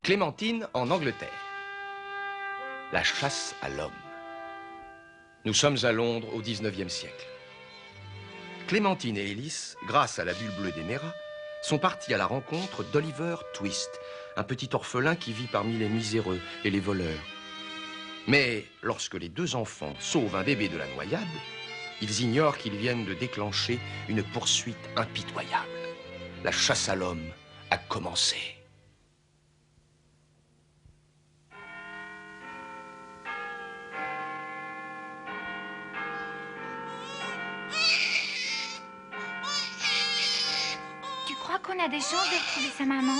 Clémentine en Angleterre. La chasse à l'homme. Nous sommes à Londres au 19e siècle. Clémentine et Élise, grâce à la bulle bleue d'Éméra, sont partis à la rencontre d'Oliver Twist, un petit orphelin qui vit parmi les miséreux et les voleurs. Mais lorsque les deux enfants sauvent un bébé de la noyade, ils ignorent qu'ils viennent de déclencher une poursuite impitoyable. La chasse à l'homme a commencé. Tu crois qu'on a des chances de retrouver sa maman?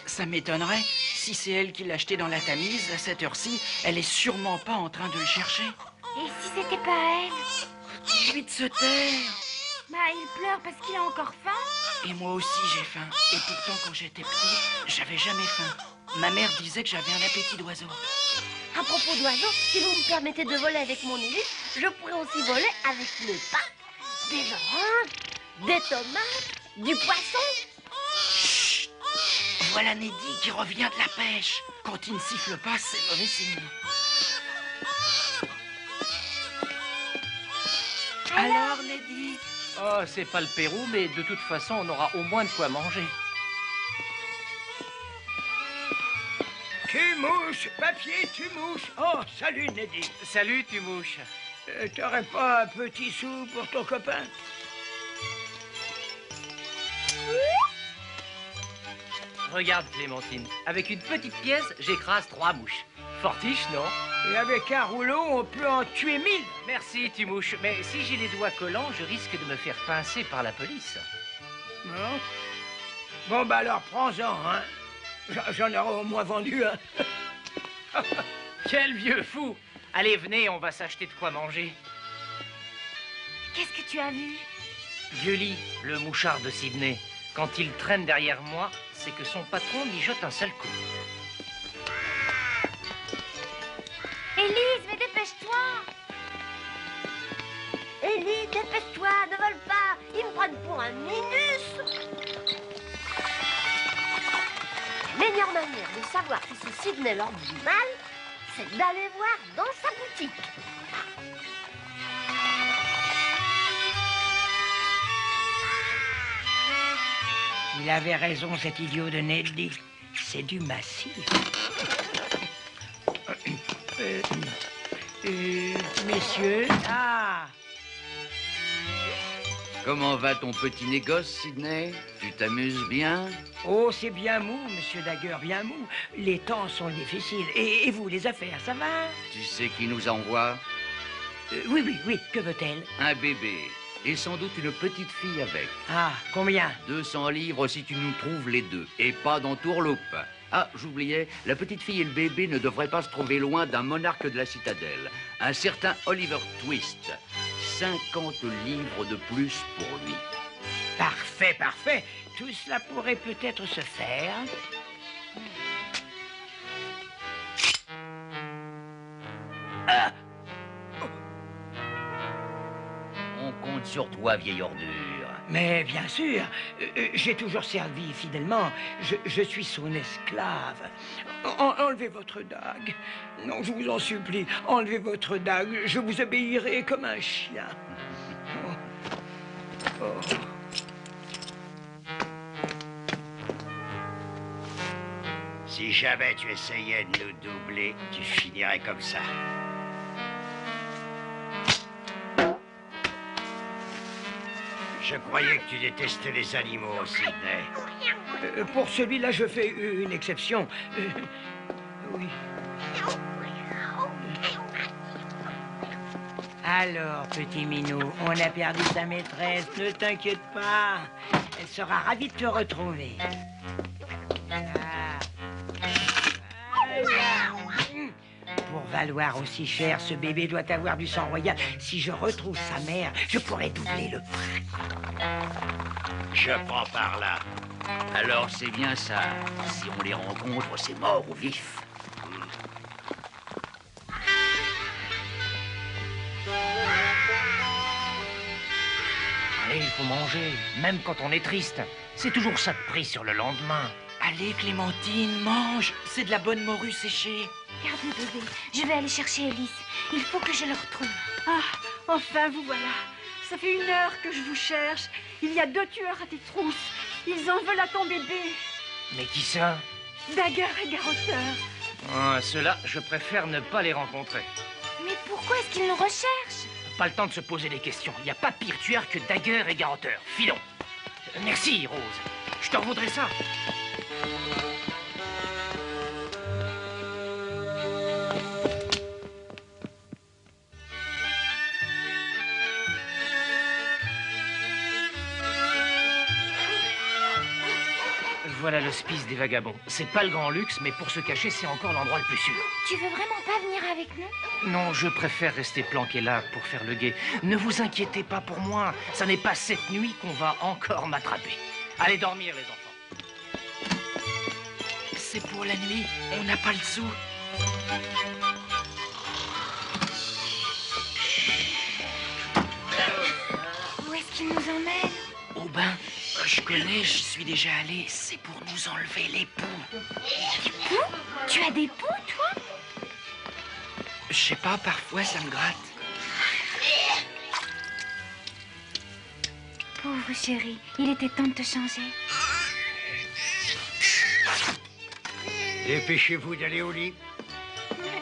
Ça m'étonnerait. Si c'est elle qui l'a acheté dans la Tamise, à cette heure-ci, elle est sûrement pas en train de le chercher. Et si c'était pas elle? Dis-lui de se taire. Bah, il pleure parce qu'il a encore faim. Et moi aussi, j'ai faim. Et pourtant, quand j'étais petit, j'avais jamais faim. Ma mère disait que j'avais un appétit d'oiseau. À propos d'oiseaux, si vous me permettez de voler avec mon Élise, je pourrais aussi voler avec mes pattes, des oranges, des tomates, du poisson. Chut! Voilà Neddy qui revient de la pêche. Quand il ne siffle pas, c'est mauvais signe. Alors, Neddy? Oh, c'est pas le Pérou, mais de toute façon, on aura au moins de quoi manger. Tu mouches, papier, tu mouches. Oh, salut, Neddy. Salut, tu mouches. T'aurais pas un petit sou pour ton copain? Regarde, Clémentine. Avec une petite pièce, j'écrase 3 mouches. Fortiche, non? Et avec un rouleau, on peut en tuer 1000. Merci, tu mouches. Mais si j'ai les doigts collants, je risque de me faire pincer par la police. Non? Bon, bah alors, prends-en, hein. J'en aurai au moins vendu un. Quel vieux fou! Allez, venez, on va s'acheter de quoi manger. Qu'est-ce que tu as vu? Gully, le mouchard de Sydney. Quand il traîne derrière moi, c'est que son patron lui jette un sale coup. Élise, mais dépêche-toi! Élise, dépêche-toi, ne vole pas. Ils me prennent pour un minus. La meilleure manière de savoir si c'est Sydney leur dit mal, c'est d'aller voir dans sa boutique. Il avait raison, cet idiot de Neddy. C'est du massif. Messieurs, ah! Comment va ton petit négoce, Sydney? Tu t'amuses bien? Oh, c'est bien mou, monsieur Dagger, bien mou. Les temps sont difficiles. Et vous, les affaires, ça va? Tu sais qui nous envoie? Oui, que veut-elle? Un bébé. Et sans doute une petite fille avec. Ah, combien? 200 livres si tu nous trouves les deux. Et pas d'entourloupe. Ah, j'oubliais, la petite fille et le bébé ne devraient pas se trouver loin d'un monarque de la citadelle. Un certain Oliver Twist. 50 livres de plus pour lui. Parfait, parfait. Tout cela pourrait peut-être se faire. Ah! On compte sur toi, vieille ordure. Mais bien sûr, j'ai toujours servi fidèlement. Je suis son esclave. Enlevez votre dague. Non, je vous en supplie, enlevez votre dague. Je vous obéirai comme un chien. Oh. Si jamais tu essayais de nous doubler, tu finirais comme ça. Je croyais que tu détestais les animaux, Sydney. Pour celui-là, je fais une exception. Oui. Alors, petit minou, on a perdu sa maîtresse. Ne t'inquiète pas. Elle sera ravie de te retrouver. Pour valoir aussi cher, ce bébé doit avoir du sang royal. Si je retrouve sa mère, je pourrais doubler le prix. Je prends par là. Alors c'est bien ça. Si on les rencontre, c'est mort ou vif. Allez, il faut manger, même quand on est triste. C'est toujours ça de prix sur le lendemain. Allez, Clémentine, mange. C'est de la bonne morue séchée. Garde le bébé. Je vais aller chercher Élise. Il faut que je le retrouve. Ah, enfin vous voilà. Ça fait 1 heure que je vous cherche. Il y a 2 tueurs à tes trousses. Ils en veulent à ton bébé. Mais qui ça? Dagger et Garrotter. Ah, ceux-là, je préfère ne pas les rencontrer. Mais pourquoi est-ce qu'ils nous recherchent? Pas le temps de se poser des questions. Il n'y a pas pire tueur que Dagger et Garrotter. Filons. Merci, Rose. Je te revaudrai ça. Voilà l'hospice des vagabonds. C'est pas le grand luxe, mais pour se cacher, c'est encore l'endroit le plus sûr. Tu veux vraiment pas venir avec nous? Non, je préfère rester planqué là pour faire le guet. Ne vous inquiétez pas pour moi. Ça n'est pas cette nuit qu'on va encore m'attraper. Allez dormir, les enfants. C'est pour la nuit. On n'a pas le sou. Où est-ce qu'ils nous emmènent? Au bain. Je connais, j'y suis déjà allé. C'est pour nous enlever les poux. Des poux? Tu as des poux, toi? Je sais pas, parfois ça me gratte. Pauvre chérie, il était temps de te changer. Dépêchez-vous d'aller au lit.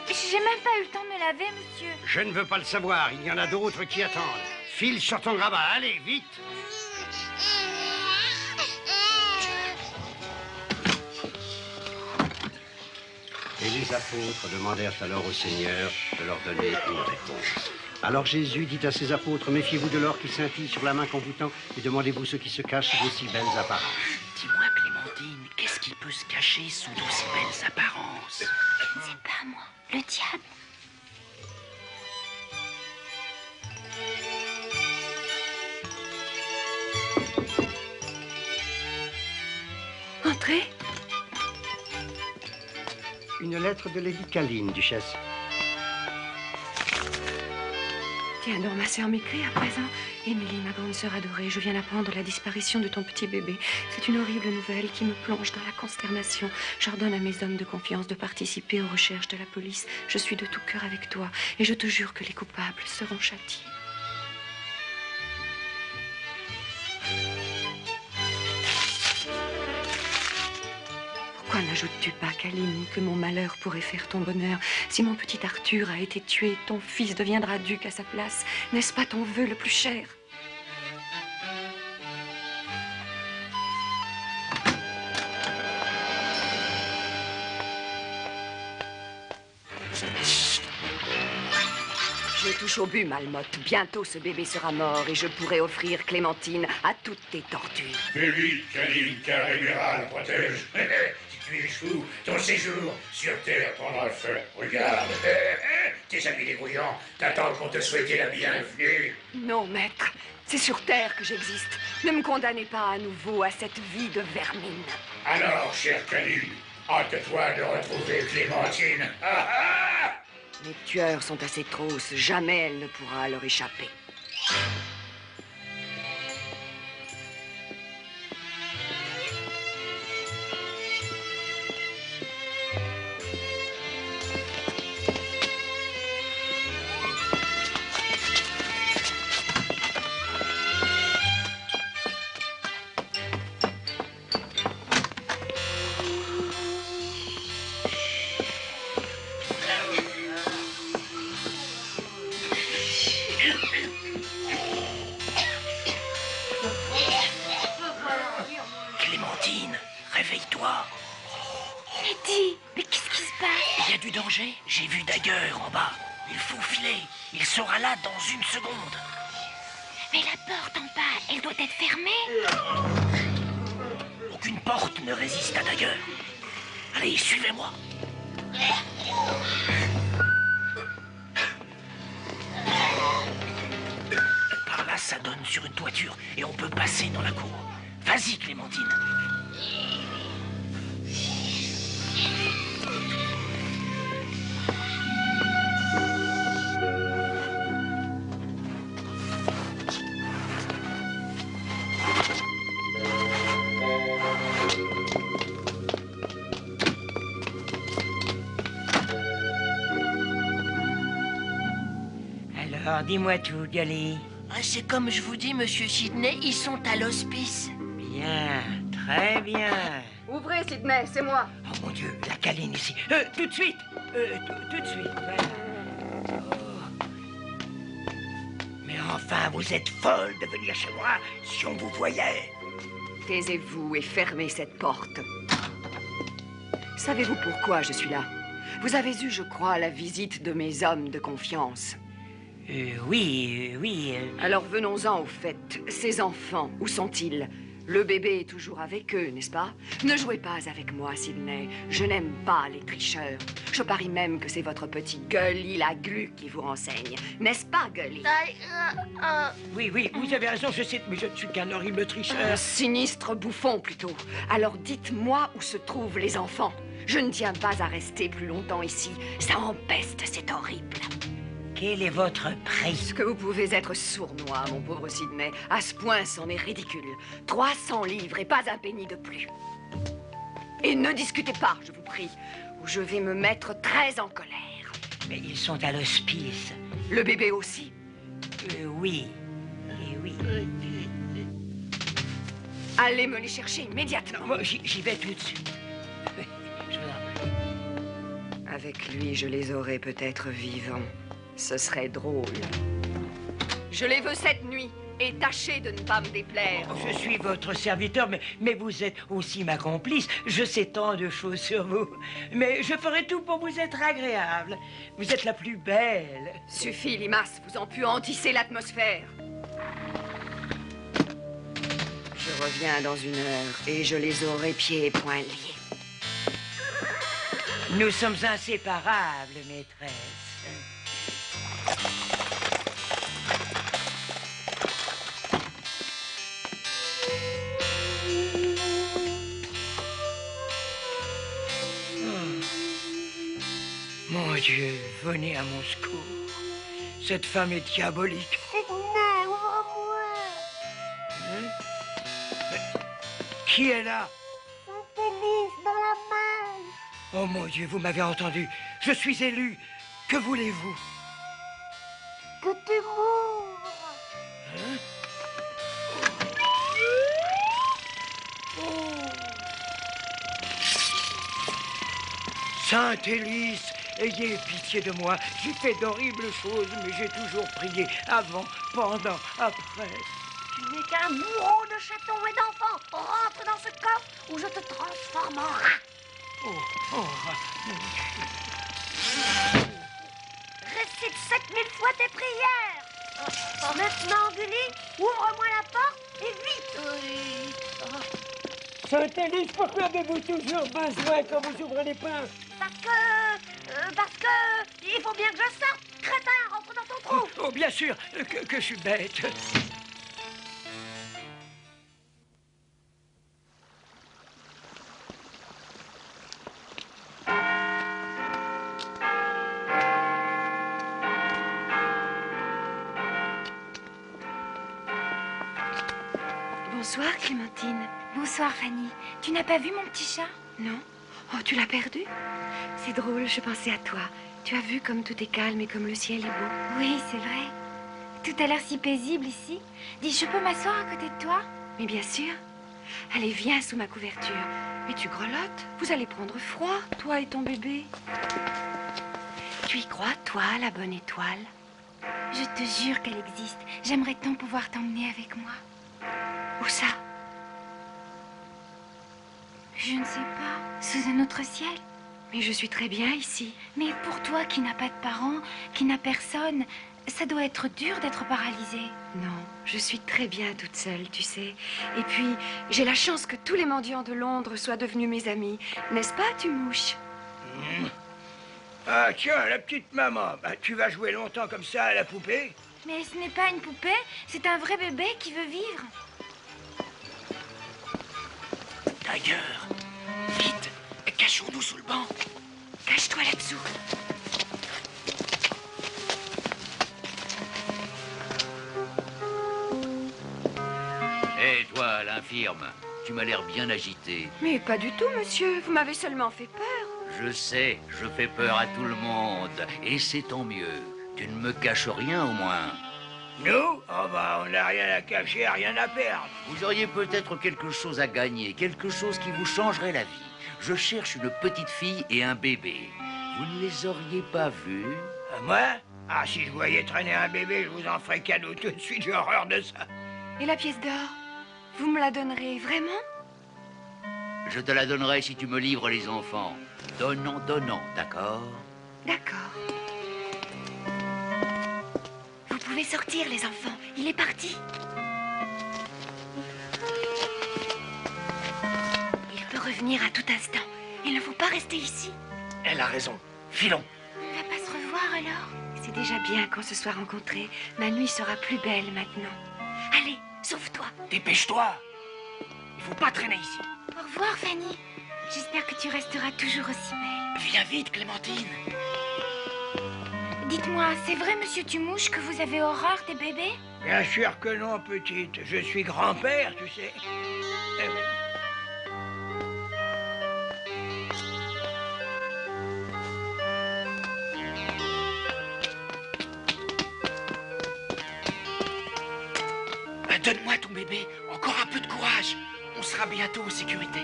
J'ai même pas eu le temps de me laver, monsieur. Je ne veux pas le savoir, il y en a d'autres qui attendent. File sur ton grabat, allez, vite. Et les apôtres demandèrent alors au Seigneur de leur donner une réponse. Alors Jésus dit à ses apôtres, méfiez-vous de l'or qui scintille sur la main qu'on vous tend et demandez-vous ce qui se cache sous d'aussi belles apparences. Dis-moi, Clémentine, qu'est-ce qui peut se cacher sous d'aussi belles apparences? Je ne sais pas, moi. Le diable. Entrez. Une lettre de Lady Caline, duchesse. Tiens donc, ma sœur m'écrit à présent. Émilie, ma grande sœur adorée, je viens d'apprendre la disparition de ton petit bébé. C'est une horrible nouvelle qui me plonge dans la consternation. J'ordonne à mes hommes de confiance de participer aux recherches de la police. Je suis de tout cœur avec toi et je te jure que les coupables seront châtiés. Pourquoi n'ajoutes-tu pas, Caline, que mon malheur pourrait faire ton bonheur? Si mon petit Arthur a été tué, ton fils deviendra duc à sa place. N'est-ce pas ton vœu le plus cher? Je touche au but, Malmotte. Bientôt, ce bébé sera mort et je pourrai offrir Clémentine à toutes tes tortures. Mais vite, Caline, car l'amiral protège. Si tu échoues, ton séjour sur Terre prendra feu. Regarde, tes amis dégrouillants t'attendent pour te souhaiter la bienvenue. Non, maître, c'est sur Terre que j'existe. Ne me condamnez pas à nouveau à cette vie de vermine. Alors, chère Caline, hâte-toi de retrouver Clémentine. Les tueurs sont assez trousses. Jamais elle ne pourra leur échapper. Clémentine, réveille-toi. Eddie, mais qu'est-ce qui se passe? Il y a du danger. J'ai vu Dagger en bas. Il faut filer. Il sera là dans 1 seconde. Mais la porte en bas, elle doit être fermée. Aucune porte ne résiste à Dagger. Allez, suivez-moi. Par là, ça donne sur une toiture et on peut passer dans la cour. Vas-y, Clémentine. Alors, dis-moi tout, Gully. C'est comme je vous dis, monsieur Sidney, ils sont à l'hospice. Bien, très bien. Ouvrez, Sidney, c'est moi. Oh mon Dieu, la câline ici. Tout de suite. Tout de suite. Voilà. Oh. Mais enfin, vous êtes folle de venir chez moi si on vous voyait. Taisez-vous et fermez cette porte. Savez-vous pourquoi je suis là? Vous avez eu, je crois, la visite de mes hommes de confiance. Oui. Alors venons-en au fait. Ces enfants, où sont-ils? Le bébé est toujours avec eux, n'est-ce pas? Ne jouez pas avec moi, Sidney. Je n'aime pas les tricheurs. Je parie même que c'est votre petit Gully la glu qui vous renseigne. N'est-ce pas, Gully? Oui, vous avez raison, je sais, mais je ne suis qu'un horrible tricheur. Un sinistre bouffon, plutôt. Alors dites-moi où se trouvent les enfants. Je ne tiens pas à rester plus longtemps ici. Ça empeste, c'est horrible. Quel est votre prix? Est-ce que vous pouvez être sournois, mon pauvre Sidney? À ce point, c'en est ridicule. 300 livres et pas un penny de plus. Et ne discutez pas, je vous prie, ou je vais me mettre très en colère. Mais ils sont à l'hospice. Le bébé aussi? Oui. Allez me les chercher immédiatement. Moi, j'y vais tout de suite. Je vous en prie. Avec lui, je les aurais peut-être vivants. Ce serait drôle. Je les veux cette nuit. Et tâchez de ne pas me déplaire. Je suis votre serviteur, mais vous êtes aussi ma complice. Je sais tant de choses sur vous. Mais je ferai tout pour vous être agréable. Vous êtes la plus belle. Suffit, limaces. Vous en puantissez l'atmosphère. Je reviens dans 1 heure et je les aurai pieds et poings liés. Nous sommes inséparables, maîtresse. Mon Dieu, venez à mon secours. Cette femme est diabolique. Sidney, ouvre-moi. Qui est là? Sainte-Élise dans la main. Oh mon Dieu, vous m'avez entendu. Je suis élu. Que voulez-vous? Que tu mourres. Sainte Élise, ayez pitié de moi. J'ai fait d'horribles choses, mais j'ai toujours prié. Avant, pendant, après. Tu n'es qu'un bourreau de chatons et d'enfants. Rentre dans ce coffre ou je te transforme en rat. Récite 7000 fois tes prières. Maintenant, Gully, ouvre-moi la porte et vite. Sainte Élise, pourquoi avez-vous toujours besoin quand vous ouvrez les portes? Parce que, il faut bien que je sorte. Crétin, rentre dans ton trou. Oh, bien sûr, que je suis bête. Bonsoir, Clémentine. Bonsoir, Fanny. Tu n'as pas vu mon petit chat? Non? Oh, tu l'as perdu? C'est drôle, je pensais à toi. Tu as vu comme tout est calme et comme le ciel est beau. Oui, c'est vrai. Tout a l'air si paisible ici. Dis, je peux m'asseoir à côté de toi? Mais bien sûr. Allez, viens sous ma couverture. Mais tu grelottes. Vous allez prendre froid, toi et ton bébé. Tu y crois, toi, la bonne étoile? Je te jure qu'elle existe. J'aimerais tant pouvoir t'emmener avec moi. Où ça? Je ne sais pas. Sous un autre ciel. Mais je suis très bien ici. Mais pour toi qui n'as pas de parents, qui n'a personne, ça doit être dur d'être paralysée. Non, je suis très bien toute seule, tu sais. Et puis, j'ai la chance que tous les mendiants de Londres soient devenus mes amis. N'est-ce pas, tu mouches? Ah, tiens, la petite maman. Tu vas jouer longtemps comme ça à la poupée? Mais ce n'est pas une poupée, c'est un vrai bébé qui veut vivre. D'ailleurs, vite, cachons-nous sous le banc. Cache-toi là-dessous. Hé, toi, l'infirme, tu m'as l'air bien agité. Mais pas du tout, monsieur. Vous m'avez seulement fait peur. Je sais, je fais peur à tout le monde, et c'est tant mieux. Tu ne me caches rien, au moins. Nous? Oh bah, on n'a rien à cacher, rien à perdre. Vous auriez peut-être quelque chose à gagner, quelque chose qui vous changerait la vie. Je cherche une petite fille et un bébé. Vous ne les auriez pas vus? Moi? Ah, si je voyais traîner un bébé, je vous en ferais cadeau tout de suite, j'ai horreur de ça. Et la pièce d'or? Vous me la donnerez vraiment? Je te la donnerai si tu me livres les enfants. Donnant, donnant, d'accord? D'accord. Vous pouvez sortir, les enfants. Il est parti. Il peut revenir à tout instant. Il ne faut pas rester ici. Elle a raison. Filons. On ne va pas se revoir alors. C'est déjà bien qu'on se soit rencontrés. Ma nuit sera plus belle maintenant. Allez, sauve-toi. Dépêche-toi. Il faut pas traîner ici. Au revoir, Fanny. J'espère que tu resteras toujours aussi belle. Viens vite, Clémentine. Dites-moi, c'est vrai, monsieur Tumouche, que vous avez horreur des bébés? Bien sûr que non, petite. Je suis grand-père, tu sais. Eh oui. Donne-moi ton bébé. Encore un peu de courage. On sera bientôt en sécurité.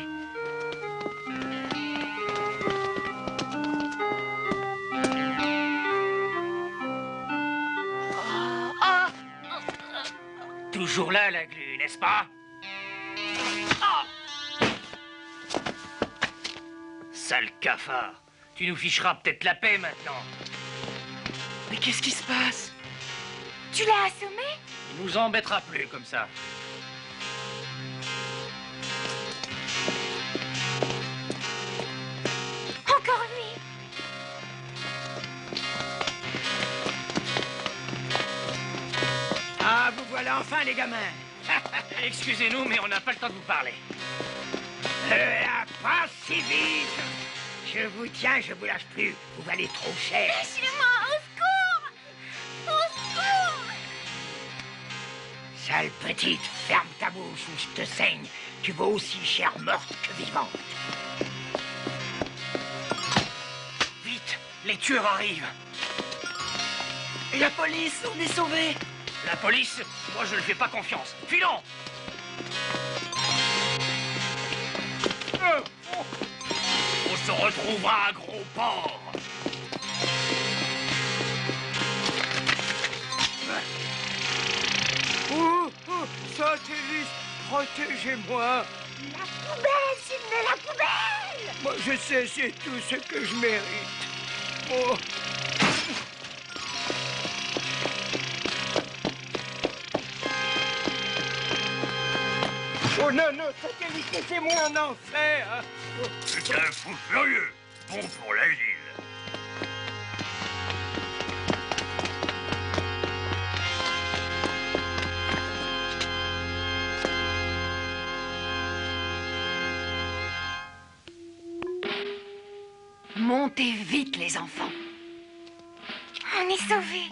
Toujours là, la glu, n'est-ce pas? Sale cafard. Tu nous ficheras peut-être la paix maintenant. Mais qu'est-ce qui se passe? Tu l'as assommé? Il nous embêtera plus comme ça. Encore lui. Ah, vous voilà enfin, les gamins. Excusez-nous, mais on n'a pas le temps de vous parler. La passe si vite. Je vous tiens, je vous lâche plus. Vous valez trop cher. Lâchez-moi, au secours! Au secours! Sale petite, ferme ta bouche ou je te saigne. Tu vaux aussi cher morte que vivante. Vite, les tueurs arrivent. Et la police, on est sauvés. La police? Moi, je ne fais pas confiance. Filons! On se retrouvera à gros port. Oh, satellite, protégez-moi. La poubelle, Sidney, la poubelle! Moi, je sais, c'est tout ce que je mérite. Oh. Oh non, non, satellite, laissez-moi en enfer. Oh. C'est un fou furieux. Bon pour l'asile. Montez vite, les enfants. On est sauvés.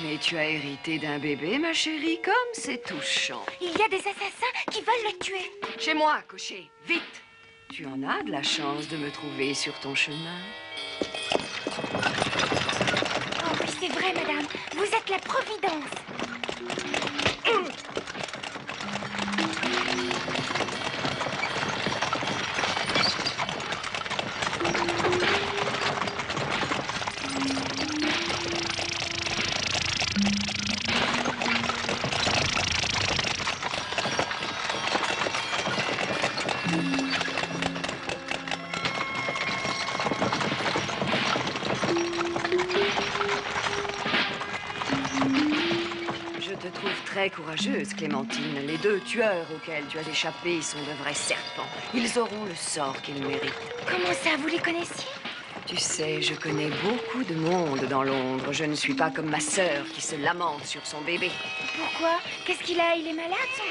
Mais tu as hérité d'un bébé, ma chérie, comme c'est touchant. Il y a des assassins qui veulent le tuer. Chez moi, cocher, vite. Tu en as de la chance de me trouver sur ton chemin. Oh oui, c'est vrai, madame. Vous êtes la Providence. Très courageuse, Clémentine. Les deux tueurs auxquels tu as échappé sont de vrais serpents. Ils auront le sort qu'ils méritent. Comment ça, vous les connaissiez? Tu sais, je connais beaucoup de monde dans Londres. Je ne suis pas comme ma sœur qui se lamente sur son bébé. Pourquoi? Qu'est-ce qu'il a? Il est malade, son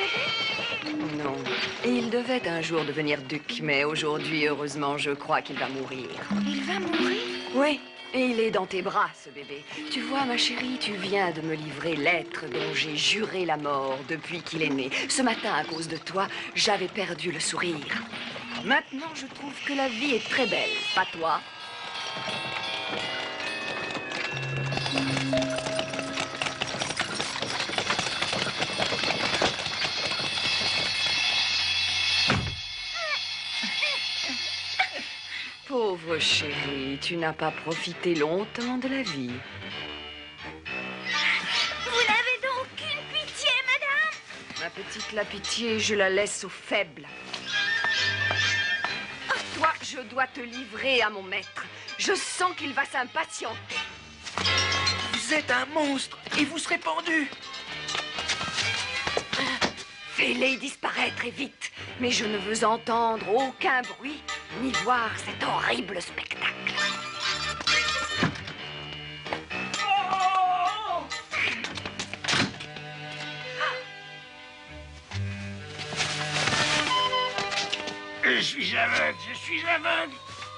bébé? Non. Et il devait un jour devenir duc, mais aujourd'hui, heureusement, je crois qu'il va mourir. Il va mourir? Oui. Et il est dans tes bras, ce bébé. Tu vois, ma chérie, tu viens de me livrer l'être dont j'ai juré la mort depuis qu'il est né. Ce matin, à cause de toi, j'avais perdu le sourire. Maintenant, je trouve que la vie est très belle, pas toi? Pauvre chérie, tu n'as pas profité longtemps de la vie. Vous n'avez donc qu'une pitié, madame? Ma petite, la pitié, je la laisse aux faibles. Toi, je dois te livrer à mon maître. Je sens qu'il va s'impatienter. Vous êtes un monstre et vous serez pendu. Fais-les disparaître et vite. Mais je ne veux entendre aucun bruit, ni voir cet horrible spectacle. Je suis aveugle, je suis aveugle.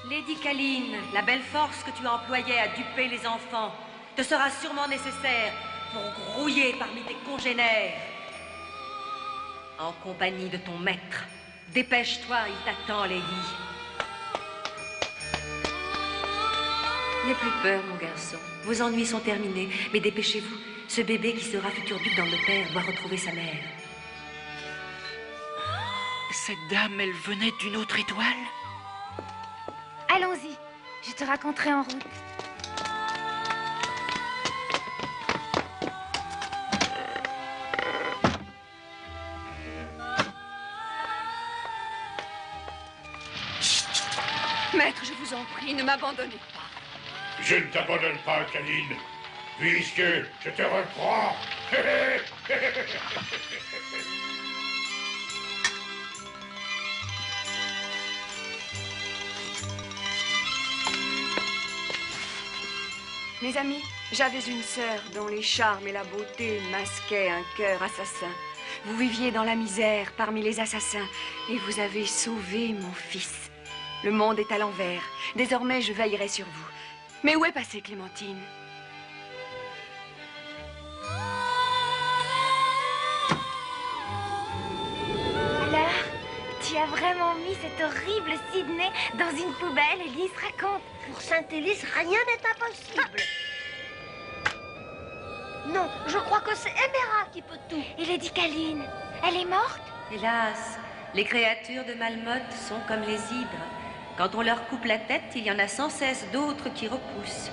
Lady Kaline, la belle force que tu employais à duper les enfants te sera sûrement nécessaire pour grouiller parmi tes congénères. En compagnie de ton maître. Dépêche-toi, il t'attend, Lady. N'aie plus peur, mon garçon. Vos ennuis sont terminés, mais dépêchez-vous. Ce bébé qui sera futur duc d'Angleterre doit retrouver sa mère. Cette dame, elle venait d'une autre étoile? Allons-y, je te raconterai en route. Maître, je vous en prie, ne m'abandonnez pas. Je ne t'abandonne pas, Kaline, puisque je te reprends. Mes amis, j'avais une sœur dont les charmes et la beauté masquaient un cœur assassin. Vous viviez dans la misère parmi les assassins et vous avez sauvé mon fils. Le monde est à l'envers. Désormais, je veillerai sur vous. Mais où est passée Clémentine? Alors, tu as vraiment mis cet horrible Sydney dans une poubelle, Élise, raconte. Pour Sainte-Élise, rien n'est impossible. Non, je crois que c'est Éméra qui peut tout. Et Lady Kaline, elle est morte? Hélas, les créatures de Malmoth sont comme les hydres. Quand on leur coupe la tête, il y en a sans cesse d'autres qui repoussent.